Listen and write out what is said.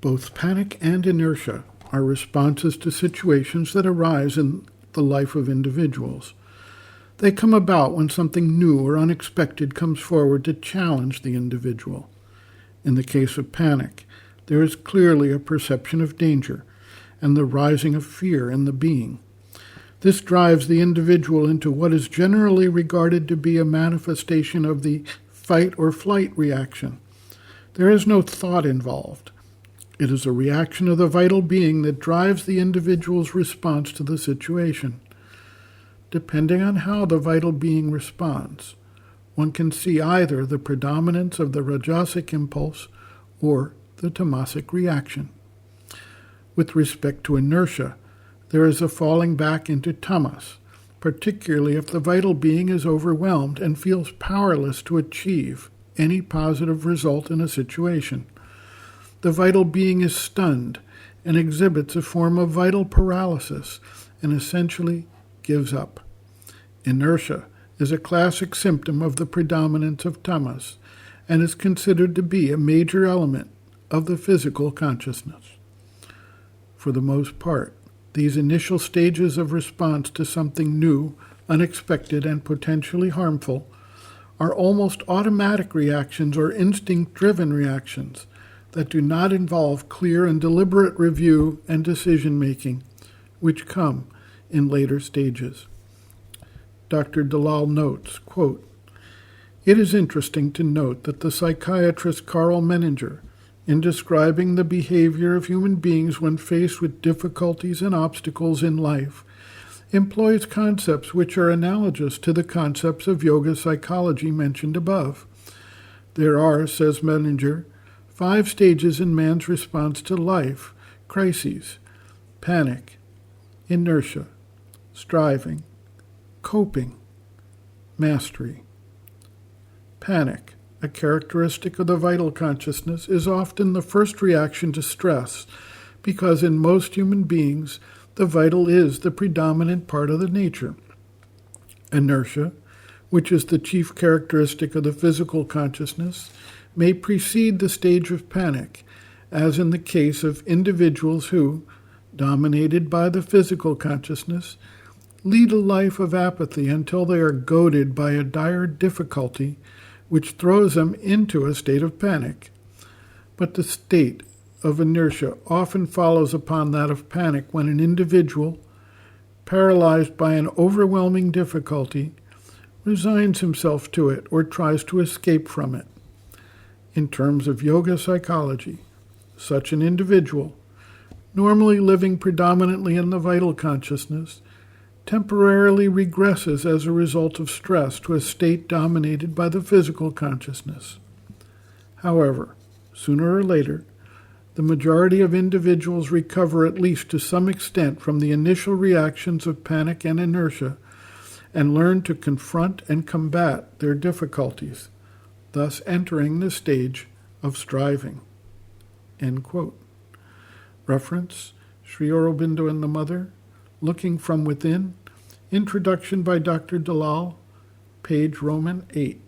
Both panic and inertia are responses to situations that arise in the life of individuals. They come about when something new or unexpected comes forward to challenge the individual. In the case of panic, there is clearly a perception of danger and the rising of fear in the being. This drives the individual into what is generally regarded to be a manifestation of the fight or flight reaction. There is no thought involved. It is a reaction of the vital being that drives the individual's response to the situation. Depending on how the vital being responds, one can see either the predominance of the rajasic impulse or the tamasic reaction. With respect to inertia, there is a falling back into tamas, particularly if the vital being is overwhelmed and feels powerless to achieve any positive result in a situation. The vital being is stunned and exhibits a form of vital paralysis and essentially gives up. Inertia is a classic symptom of the predominance of tamas and is considered to be a major element of the physical consciousness. For the most part, these initial stages of response to something new, unexpected, and potentially harmful are almost automatic reactions or instinct-driven reactions that do not involve clear and deliberate review and decision-making, which come in later stages. Dr. Dalal notes, quote, "It is interesting to note that the psychiatrist Carl Menninger, in describing the behavior of human beings when faced with difficulties and obstacles in life, employs concepts which are analogous to the concepts of yoga psychology mentioned above. There are, says Menninger, 5 stages in man's response to life, crises: panic, inertia, striving, coping, mastery. Panic, a characteristic of the vital consciousness, is often the first reaction to stress because in most human beings, the vital is the predominant part of the nature. Inertia, which is the chief characteristic of the physical consciousness, may precede the stage of panic, as in the case of individuals who, dominated by the physical consciousness, lead a life of apathy until they are goaded by a dire difficulty which throws them into a state of panic. But the state of inertia often follows upon that of panic when an individual, paralyzed by an overwhelming difficulty, resigns himself to it or tries to escape from it. In terms of yoga psychology, such an individual, normally living predominantly in the vital consciousness, temporarily regresses as a result of stress to a state dominated by the physical consciousness. However, sooner or later, the majority of individuals recover at least to some extent from the initial reactions of panic and inertia and learn to confront and combat their difficulties, thus entering the stage of striving." End quote. Reference, Sri Aurobindo and the Mother, Looking from Within, Introduction by Dr. Dalal, page Roman 8.